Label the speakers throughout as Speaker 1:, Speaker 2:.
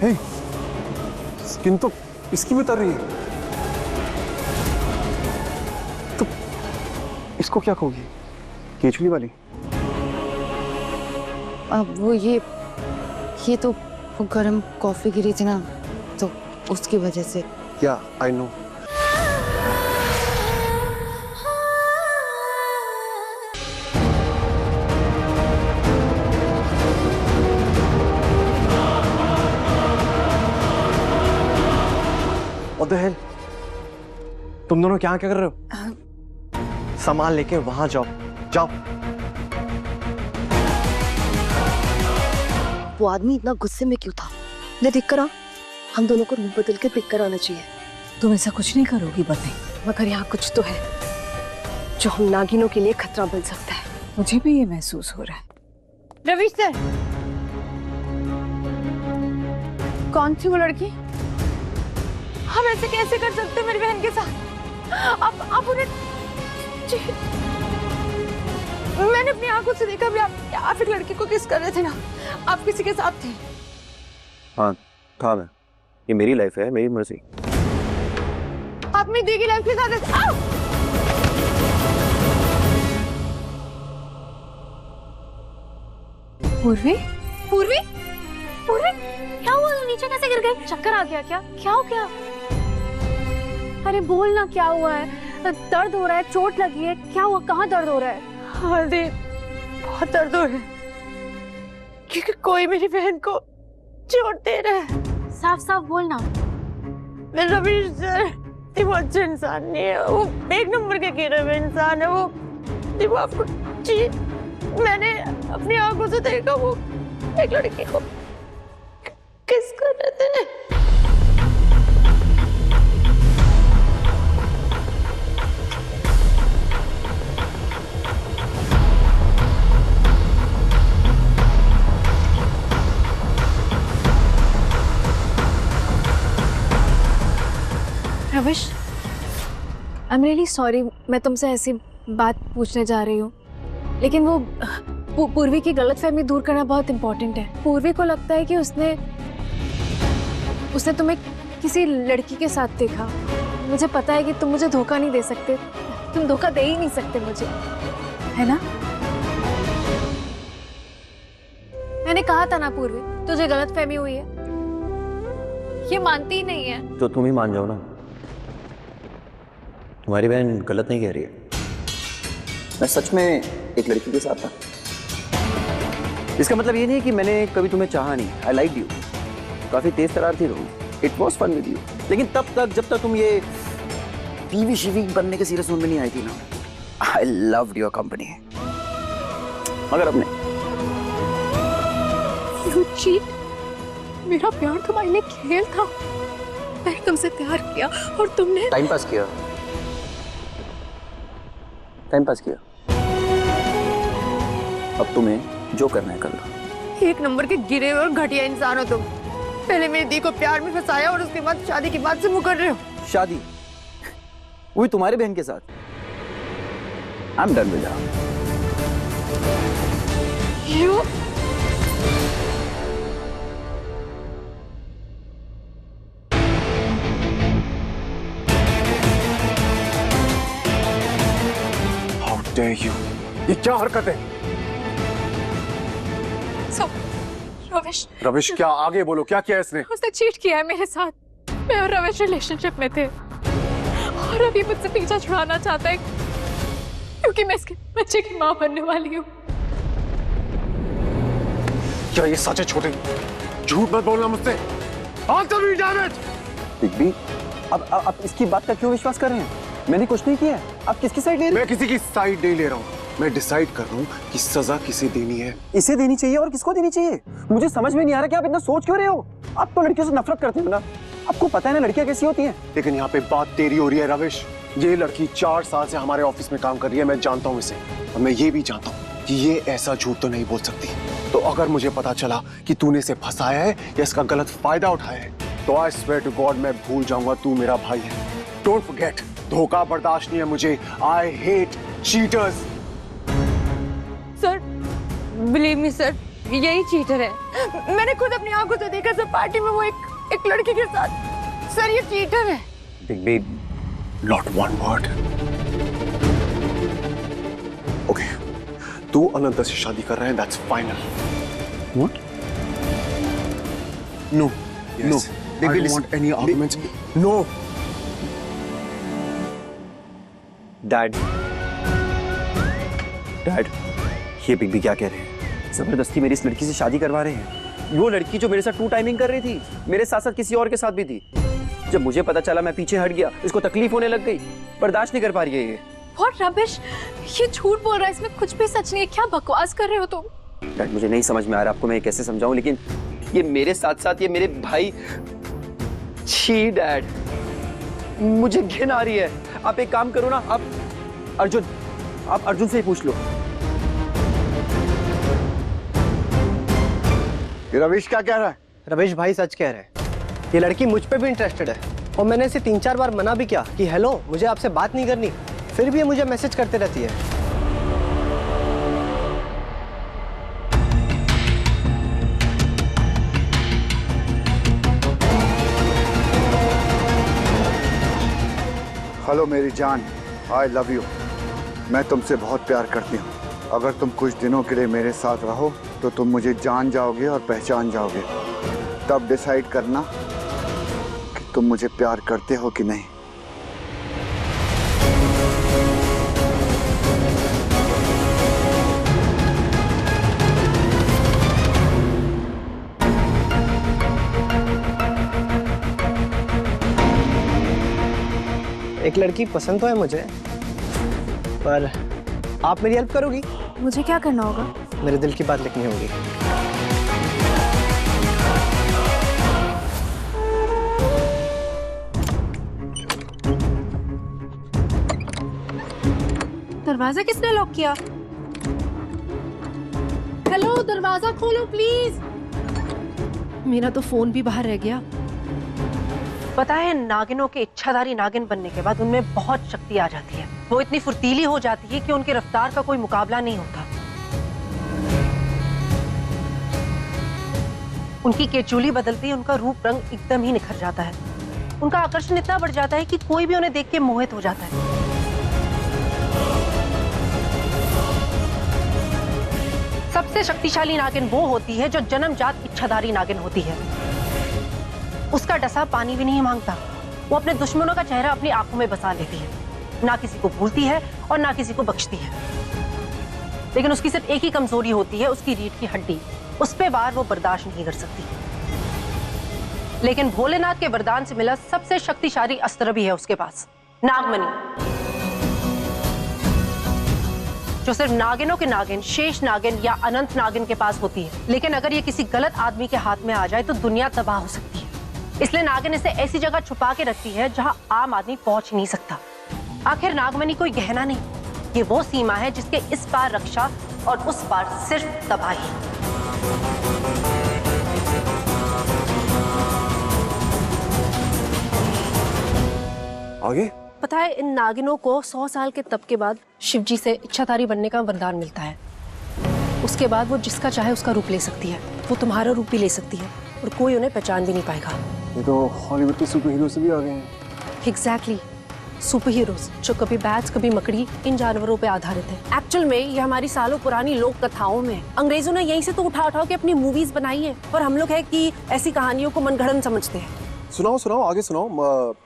Speaker 1: हे, skin तो इसकी भी उतर रही है। तो इसको क्या कहोगी? केचुली वाली?
Speaker 2: अब वो ये तो गर्म कॉफी गिरी थी ना, तो उसकी वजह से।
Speaker 1: या I know. What the hell? तुम दोनों क्या कर रहे हो? सामान लेके वहां जाओ, जाओ।
Speaker 3: वो आदमी इतना गुस्से में क्यों था? मैं देख कर आ, हम दोनों को रूप बदल के पिक कर आना चाहिए।
Speaker 4: तुम ऐसा कुछ नहीं करोगी बते।
Speaker 3: मगर यहाँ कुछ तो है जो हम नागिनों के लिए खतरा बन सकता है।
Speaker 4: मुझे भी ये महसूस हो रहा है।
Speaker 2: रविश सर, कौन थी वो लड़की? हम ऐसे कैसे कर सकते हैं मेरी बहन के साथ? आप उन्हें मैंने अपनी आंखों से देखा भी, आप एक लड़की को किस कर रहे थे ना, आप किसी के साथ थे।
Speaker 1: हाँ था मैं। ये मेरी लाइफ है, मेरी मर्जी।
Speaker 2: आप मेरी दी की लाइफ के साथ
Speaker 5: पूर्वी पूर्वी पूर्वी, क्या हुआ? नीचे कैसे गिर गई? चक्कर आ गया क्या? क्या हो गया? अरे बोल ना, क्या हुआ है? दर्द हो रहा है? चोट लगी है? क्या हुआ? कहाँ दर्द हो रहा है?
Speaker 2: हल्दी, बहुत दर्द हो रहा है क्योंकि कोई मेरी बहन को चोट दे रहा है।
Speaker 5: साफ साफ बोल ना।
Speaker 2: रविश सर वो अच्छे इंसान नहीं है, वो एक नंबर के गिरे हुए इंसान है। वो आपको मैंने अपनी आंखों से देखा, वो एक लड़की को किस कर रहे थे।
Speaker 5: रविश, आई एम रियली सॉरी, मैं तुमसे ऐसी बात पूछने जा रही हूँ, लेकिन वो पूर्वी की गलतफहमी दूर करना बहुत इम्पोर्टेंट है। पूर्वी को लगता है कि उसने तुम्हें किसी लड़की के साथ देखा। मुझे पता है कि तुम मुझे धोखा नहीं दे सकते, तुम धोखा दे ही नहीं सकते मुझे, है ना? मैंने कहा था ना पूर्वी, तुझे गलतफहमी हुई है। ये मानती ही नहीं है।
Speaker 1: तो तुम ही मान जाओ ना, तुम्हारी बहन गलत नहीं कह रही है। मैं सच में एक लड़की के साथ था। इसका मतलब ये नहीं कि मैंने कभी तुम्हें चाहा नहीं। I like you. काफी तेज तरार थी तुम। It was fun with you. लेकिन तब तक जब तक तुम ये टीवी शीवी बनने के सीरियस में नहीं आई थी ना, आई लव्ड योर कंपनी। मगर अब नहीं।
Speaker 5: You cheat। मेरा प्यार तुम्हारे लिए खेल था। मैंने तुमसे प्यार किया और तुमने
Speaker 1: टाइम पास किया। टाइम पास किया। अब तुम्हें जो करना है कर लो।
Speaker 2: एक नंबर के गिरे हुए और घटिया इंसान हो तुम। पहले मेरी दी को प्यार में फंसाया और उसके बाद शादी की बात से मुकर रहे हो।
Speaker 1: शादी? वो भी तुम्हारी बहन के साथ? I am done with her.
Speaker 2: You?
Speaker 1: How dare you? ये क्या हरकत है?
Speaker 5: रविश,
Speaker 1: रविश क्या? आगे बोलो, क्या किया इसने?
Speaker 5: उसने चीट किया है मेरे साथ। मैं और रविश रिलेशनशिप में थे और अभी मुझसे पीछा छुड़ाना चाहता है क्योंकि मैं इसके बच्चे की माँ बनने वाली हूँ।
Speaker 1: क्या ये सच है छोटे? झूठ मत बोलना मुझसे। बिग, अब इसकी बात का क्यों विश्वास कर रहे हैं? मैंने कुछ नहीं किया। आप किसकी साइड ले रहे हैं?
Speaker 6: मैं किसी की साइड नहीं ले रहा हूँ। मैं डिसाइड कर रहा हूँ कि सजा किसे देनी है।
Speaker 1: इसे देनी चाहिए और किसको देनी चाहिए? मुझे समझ में नहीं आ रहा कि आप इतना सोच क्यों रहे हो? आप तो लड़कियों से नफरत करते हो ना। आपको पता है ना लड़कियां कैसी होती हैं।
Speaker 6: लेकिन यहाँ पे बात तेरी हो रही है रविश। ये लड़की 4 साल से हमारे ऑफिस में काम कर रही है। मैं जानता हूँ इसे और मैं ये भी जानता हूँ कि ये ऐसा झूठ तो नहीं बोल सकती। तो अगर मुझे पता चला कि तूने इसे फंसाया है या इसका गलत फायदा उठाया है, तो आई स्वेयर टू गॉड मैं भूल जाऊंगा तू मेरा भाई है। डोंट फॉरगेट, धोखा बर्दाश्त नहीं है मुझे। I hate cheaters.
Speaker 2: Sir, believe me sir, यही चीटर है। मैंने खुद अपनी आंखों से देखा सर, पार्टी में वो एक लड़की के साथ। सर ये चीटर है।
Speaker 1: Big B,
Speaker 6: not one word. Okay, तू अनंत से शादी कर रहा है, that's final.
Speaker 1: What?
Speaker 6: No no,
Speaker 1: Big
Speaker 6: I
Speaker 1: B,
Speaker 6: don't
Speaker 1: listen.
Speaker 6: want any arguments. No.
Speaker 1: Dad, dad, ये बिग बी क्या कह रहे हैं? जबरदस्ती मेरी इस लड़की से शादी करवा रहे हैं। वो लड़की जो मेरे साथ टू टाइमिंग कर रही थी, मेरे साथ साथ किसी और के साथ भी थी। जब मुझे पता चला मैं पीछे हट गया, इसको तकलीफ होने लग गई, बर्दाश्त नहीं कर पा रही है ये।
Speaker 5: What rubbish! ये झूठ बोल रहा है, इसमें कुछ भी सच नहीं है। क्या बकवास कर रहे हो तुम?
Speaker 1: डैड मुझे नहीं समझ में आ रहा आपको मैं कैसे समझाऊं, लेकिन ये मेरे साथ साथ ये मेरे भाई। छी डैड, मुझे घिन आ रही है। आप एक काम करो ना, आप अर्जुन से ही पूछ लो।
Speaker 7: ये रवीश क्या कह रहा है?
Speaker 8: रवीश भाई सच कह रहे हैं, ये लड़की मुझ पे भी इंटरेस्टेड है और मैंने इसे 3-4 बार मना भी किया कि हेलो मुझे आपसे बात नहीं करनी, फिर भी ये मुझे मैसेज करते रहती है।
Speaker 7: हेलो मेरी जान, आई लव यू। मैं तुमसे बहुत प्यार करती हूँ। अगर तुम कुछ दिनों के लिए मेरे साथ रहो तो तुम मुझे जान जाओगे और पहचान जाओगे। तब डिसाइड करना कि तुम मुझे प्यार करते हो कि नहीं।
Speaker 8: एक लड़की पसंद तो है मुझे, पर आप मेरी हेल्प करोगी?
Speaker 5: मुझे क्या करना होगा?
Speaker 8: मेरे दिल की बात लिखनी होगी।
Speaker 5: दरवाजा किसने लॉक किया? हेलो, दरवाजा खोलो प्लीज। मेरा तो फोन भी बाहर रह गया।
Speaker 9: पता है, नागिनों के इच्छाधारी नागिन बनने के बाद उनमें बहुत शक्ति आ जाती है। वो इतनी फुर्तीली हो जाती है कि उनके रफ्तार का कोई मुकाबला नहीं होता। उनकी केचुली बदलती है, उनका रूप रंग एकदम ही निखर जाता है। उनका आकर्षण इतना बढ़ जाता है कि कोई भी उन्हें देख के मोहित हो जाता है। सबसे शक्तिशाली नागिन वो होती है जो जन्मजात इच्छाधारी नागिन होती है। उसका डसा पानी भी नहीं मांगता। वो अपने दुश्मनों का चेहरा अपनी आंखों में बसा लेती है, ना किसी को भूलती है और ना किसी को बख्शती है। लेकिन उसकी सिर्फ एक ही कमजोरी होती है, उसकी रीढ़ की हड्डी। उस पे वार वो बर्दाश्त नहीं कर सकती। लेकिन भोलेनाथ के वरदान से मिला सबसे शक्तिशाली अस्त्र भी है उसके पास, नागमणि, जो सिर्फ नागिनों के नागिन, शेष नागिन या अनंत नागिन के पास होती है। लेकिन अगर ये किसी गलत आदमी के हाथ में आ जाए तो दुनिया तबाह हो सकती है। इसलिए नागिन इसे ऐसी जगह छुपा के रखती है जहां आम आदमी पहुंच नहीं सकता। आखिर नागमणि कोई गहना नहीं, ये वो सीमा है जिसके इस पार रक्षा और उस पार सिर्फ तबाही।
Speaker 6: आगे?
Speaker 9: पता है, इन नागिनों को 100 साल के तप के बाद शिवजी से इच्छाधारी बनने का वरदान मिलता है। उसके बाद वो जिसका चाहे उसका रूप ले सकती है। वो तुम्हारा रूप भी ले सकती है और कोई उन्हें पहचान भी नहीं पाएगा।
Speaker 6: ये तो हॉलीवुड के सुपर हीरो से भी आ गए हैं।
Speaker 9: एग्जैक्टली, सुपर हीरोज जो कभी बैट्स कभी मकड़ी, इन जानवरों पे आधारित है। एक्चुअल में ये हमारी सालों पुरानी लोक कथाओं में अंग्रेजों ने यहीं से तो उठा उठा के अपनी मूवीज बनाई है। और हम लोग है कि ऐसी कहानियों को मनगढ़ंत समझते हैं।
Speaker 6: सुनाओ सुनाओ, आगे सुनाओ।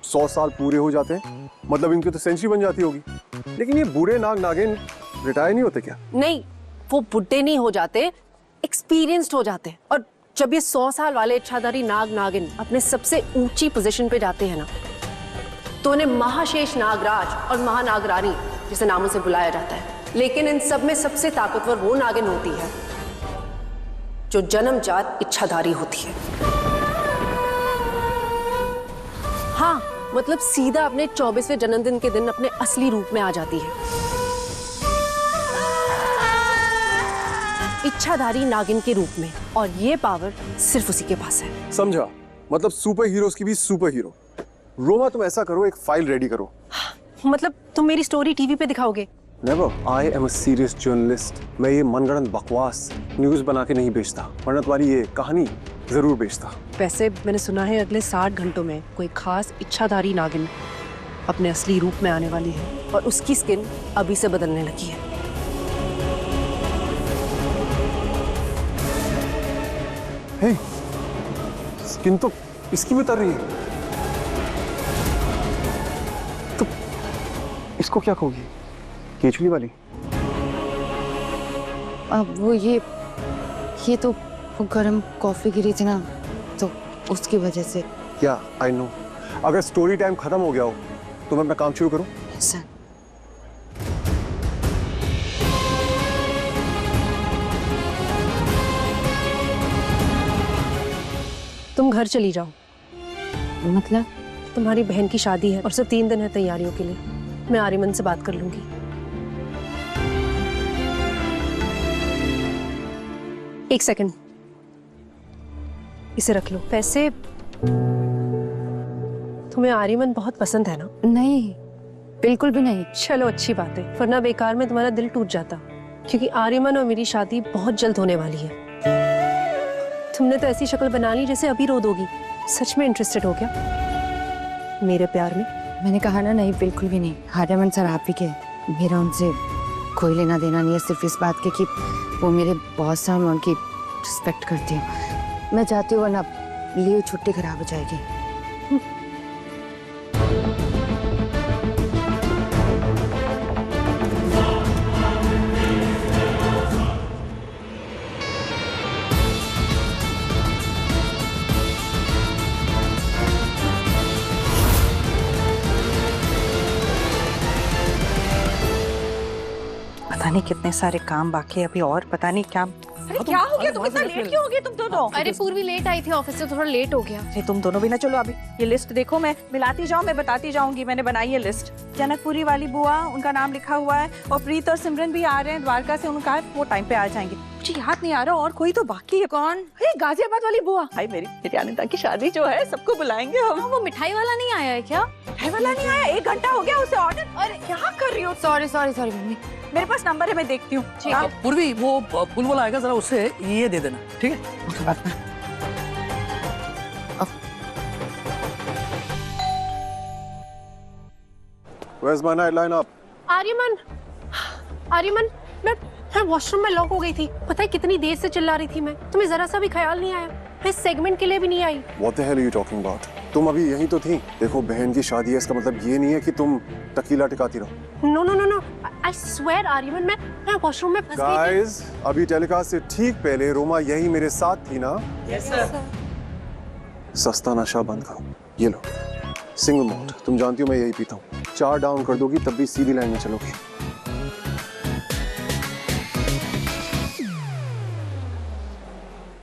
Speaker 6: 100 साल पूरे हो जाते हैं, मतलब इनकी तो सेंचुरी बन जाती होगी। लेकिन ये बूढ़े नाग नागिन रिटायर नहीं होते क्या?
Speaker 9: नहीं, वो बुढ़े नहीं हो जाते, एक्सपीरियंस्ड हो जाते। और जब ये 100 साल वाले इच्छाधारी नाग नागिन अपने सबसे ऊंची पोजीशन पे जाते हैं ना, तो उन्हें महाशेष नागराज और महानागरानी जिसे नामों से बुलाया जाता है। लेकिन इन सब में सबसे ताकतवर वो नागिन होती है जो जन्मजात इच्छाधारी होती है। हाँ, मतलब सीधा अपने 24वें जन्मदिन के दिन अपने असली रूप में आ जाती है। इच्छाधारी नागिन के रूप में। और ये पावर सिर्फ उसी के पास है।
Speaker 6: समझा, मतलब सुपर हीरोज की भी सुपर हीरो। रोमा, तुम ऐसा करो, एक फाइल रेडी करो।
Speaker 9: मतलब तुम मेरी स्टोरी टीवी पे दिखाओगे?
Speaker 6: Never. I am a serious journalist. मैं ये मनगढ़ंत बकवास न्यूज़ बना के नहीं बेचता, वरना तुम्हारी ये कहानी जरूर बेचता।
Speaker 9: वैसे मैंने सुना है अगले 60 घंटों में कोई खास इच्छाधारी नागिन अपने असली रूप में आने वाली है और उसकी स्किन अभी से बदलने लगी है।
Speaker 6: हे, स्किन तो इसकी भी उतर रही है। तो इसको क्या कहोगी? केचुली वाली?
Speaker 3: अब वो ये तो वो गर्म कॉफी गिरी थी ना, तो उसकी वजह से।
Speaker 6: क्या? I know. अगर स्टोरी टाइम खत्म हो गया हो तो मैं अपना काम शुरू करूं?
Speaker 3: सर
Speaker 9: तुम घर चली जाओ।
Speaker 3: मतलब?
Speaker 9: तुम्हारी बहन की शादी है और सिर्फ 3 दिन है तैयारियों के लिए। मैं आर्यमन से बात कर लूंगी। एक सेकंड, इसे रख लो। वैसे तुम्हें आर्यमन बहुत पसंद है ना?
Speaker 3: नहीं, बिल्कुल भी नहीं।
Speaker 9: चलो अच्छी बात है, वरना बेकार में तुम्हारा दिल टूट जाता, क्योंकि आर्यमन और मेरी शादी बहुत जल्द होने वाली है। तुमने तो ऐसी शक्ल बना ली जैसे अभी रो दोगी। सच में इंटरेस्टेड हो क्या मेरे प्यार में?
Speaker 3: मैंने कहा ना, नहीं बिल्कुल भी नहीं। आर्यमन सर आप ही के, मेरा उनसे कोई लेना देना नहीं है, सिर्फ इस बात के कि वो मेरे बॉस हैं, मैं उनकी रिस्पेक्ट करती हूँ। मैं चाहती हूँ वरना लीव छुट्टी खराब हो जाएगी।
Speaker 10: पता नहीं कितने सारे काम बाकी है अभी, और पता नहीं क्या।
Speaker 2: अरे क्या हो गया? तुम इतना लेट क्यों हो गए तुम दोनों?
Speaker 5: अरे पूर्वी लेट आई थी ऑफिस से, थोड़ा लेट हो गया।
Speaker 10: अरे तुम दोनों भी ना चलो, अभी ये लिस्ट देखो, मैं मिलाती जाऊँ, मैं बताती जाऊंगी। मैंने बनाई है लिस्ट। जनकपुरी वाली बुआ, उनका नाम लिखा हुआ है, और प्रीत और सिमरन भी आ रहे हैं द्वारका से, उनका वो टाइम पे आ जाएंगे। मुझे याद नहीं आ रहा और कोई तो बाकी है। कौन?
Speaker 2: अरे गाजियाबाद वाली बुआ।
Speaker 10: भाई मेरी अनिता की शादी जो है, सबको बुलाएंगे हम।
Speaker 5: वो मिठाई वाला नहीं आया है क्या?
Speaker 10: मिठाई वाला नहीं आया? 1 घंटा हो गया उसे ऑर्डर। अरे क्या कर रही हो?
Speaker 5: Sorry sorry sorry mummy.
Speaker 10: मेरे पास नंबर है, मैं देखती हूँ।
Speaker 5: ठीक है।
Speaker 11: पूर्वी, वो फूल वाला आएगा, जरा उससे ये दे देना, ठीक है?
Speaker 10: उसके बाद में
Speaker 6: Where's my night lineup?
Speaker 9: Aryaman, Aryaman, मैं वॉशरूम में लॉक हो गई थी। पता है कितनी देर से चिल्ला रही थी मैं, तुम्हें जरा सा भी ख्याल नहीं आया? मैं सेगमेंट के लिए भी नहीं आई।
Speaker 6: What the hell are you talking about? तुम अभी यहीं तो थी। देखो बहन की शादी है, इसका मतलब ये नहीं है कि तुम टकीला टिकाती रहो।
Speaker 9: No no no no, I swear Aryaman, मैं वॉशरूम में फंस गई थी।
Speaker 6: गाइस, अभी टेलीकास्ट से ठीक पहले रोमा यही मेरे साथ थी ना?
Speaker 10: Yes sir.
Speaker 6: सस्ता नशा बंद करो। ये लो, सिंगल मॉल्ट। तुम जानती हो मैं यही पीता हूँ। 4 डाउन कर दोगी तब भी सीधी लाइन में चलोगी।